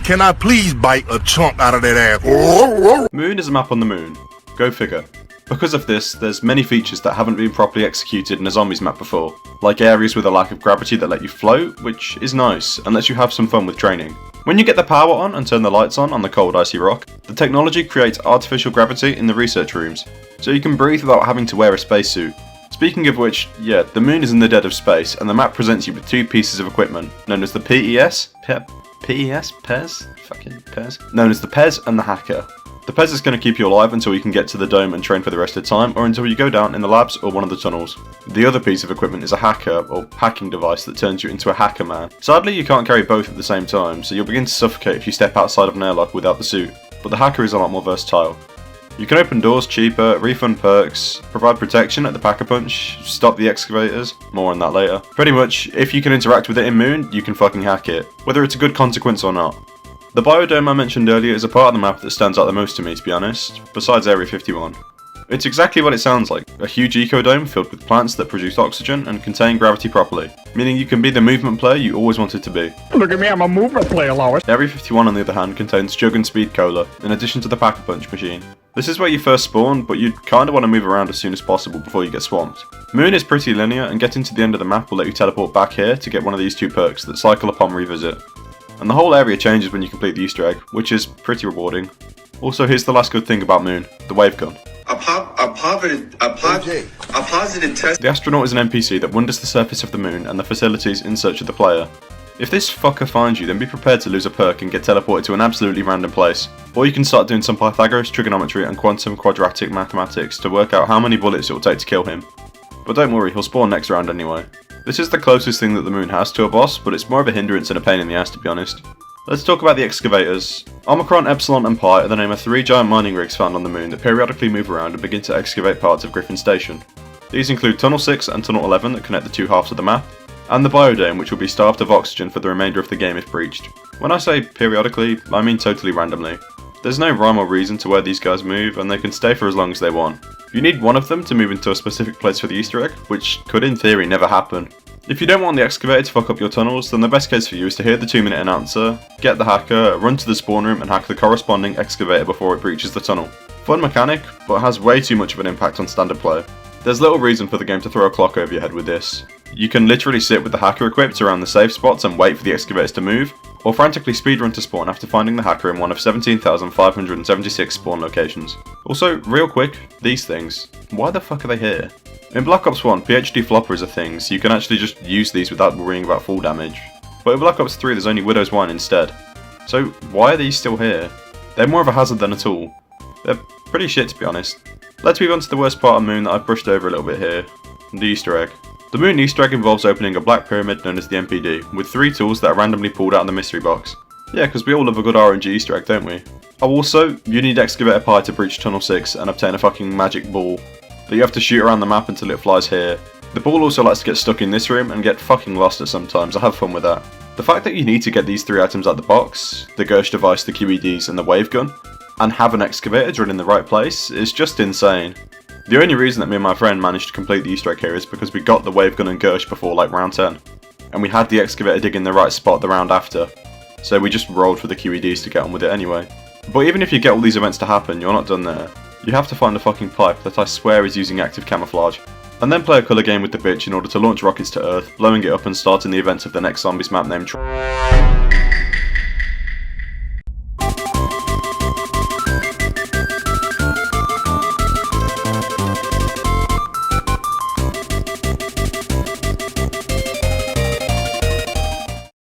Can I please bite a chunk out of that ass? Moon is a map on the moon. Go figure. Because of this, there's many features that haven't been properly executed in a zombies map before, like areas with a lack of gravity that let you float, which is nice, and lets you have some fun with training. When you get the power on and turn the lights on the cold icy rock, the technology creates artificial gravity in the research rooms, so you can breathe without having to wear a spacesuit. Speaking of which, yeah, the moon is in the dead of space, and the map presents you with two pieces of equipment, known as the PES? Known as the PES and the Hacker. The PES is going to keep you alive until you can get to the dome and train for the rest of the time, or until you go down in the labs or one of the tunnels. The other piece of equipment is a hacker, or hacking device that turns you into a hacker man. Sadly, you can't carry both at the same time, so you'll begin to suffocate if you step outside of an airlock without the suit, but the hacker is a lot more versatile. You can open doors cheaper, refund perks, provide protection at the Pack-a-Punch, stop the excavators, more on that later. Pretty much, if you can interact with it in Moon, you can fucking hack it, whether it's a good consequence or not. The biodome I mentioned earlier is a part of the map that stands out the most to me, to be honest, besides Area 51. It's exactly what it sounds like, a huge ecodome filled with plants that produce oxygen and contain gravity properly, meaning you can be the movement player you always wanted to be. Look at me, I'm a movement player, Lois. Area 51 on the other hand contains Jug and Speed Cola, in addition to the Pack-a-Punch machine. This is where you first spawn, but you'd kinda want to move around as soon as possible before you get swamped. Moon is pretty linear, and getting to the end of the map will let you teleport back here to get one of these two perks that cycle upon revisit. And the whole area changes when you complete the Easter egg, which is pretty rewarding. Also, here's the last good thing about Moon, the wave gun. A positive test. The astronaut is an NPC that wanders the surface of the moon and the facilities in search of the player. If this fucker finds you, then be prepared to lose a perk and get teleported to an absolutely random place. Or you can start doing some Pythagoras trigonometry and quantum quadratic mathematics to work out how many bullets it will take to kill him. But don't worry, he'll spawn next round anyway. This is the closest thing that the moon has to a boss, but it's more of a hindrance and a pain in the ass, to be honest. Let's talk about the excavators. Omicron, Epsilon and Pi are the name of 3 giant mining rigs found on the moon that periodically move around and begin to excavate parts of Griffin Station. These include Tunnel 6 and Tunnel 11 that connect the two halves of the map, and the biodome, which will be starved of oxygen for the remainder of the game if breached. When I say periodically, I mean totally randomly. There's no rhyme or reason to where these guys move, and they can stay for as long as they want. You need one of them to move into a specific place for the Easter egg, which could in theory never happen. If you don't want the excavator to fuck up your tunnels, then the best case for you is to hear the 2-minute announcer, get the hacker, run to the spawn room and hack the corresponding excavator before it breaches the tunnel. Fun mechanic, but has way too much of an impact on standard play. There's little reason for the game to throw a clock over your head with this. You can literally sit with the hacker equipped around the safe spots and wait for the excavators to move, or frantically speedrun to spawn after finding the hacker in one of 17,576 spawn locations. Also, real quick, these things. Why the fuck are they here? In Black Ops 1, PhD Flopper is a thing, so you can actually just use these without worrying about fall damage. But in Black Ops 3 there's only Widow's Wine instead. So why are these still here? They're more of a hazard than a tool. They're pretty shit, to be honest. Let's move on to the worst part of Moon that I've brushed over a little bit here. The Easter egg. The Moon Easter egg involves opening a black pyramid known as the MPD, with 3 tools that are randomly pulled out of the mystery box. Yeah, because we all love a good RNG Easter egg, don't we? Oh, also, you need Excavator Pi to breach Tunnel 6 and obtain a fucking magic ball that you have to shoot around the map until it flies here. The ball also likes to get stuck in this room and get fucking lost at some times. I have fun with that. The fact that you need to get these 3 items out of the box, the Gersh device, the QEDs and the wave gun, and have an excavator drill in the right place is just insane. The only reason that me and my friend managed to complete the Easter egg here is because we got the wave gun and Gersh before like round 10. And we had the excavator dig in the right spot the round after. So we just rolled for the QEDs to get on with it anyway. But even if you get all these events to happen, you're not done there. You have to find a fucking pipe that I swear is using active camouflage, and then play a colour game with the bitch in order to launch rockets to Earth, blowing it up and starting the events of the next zombies map named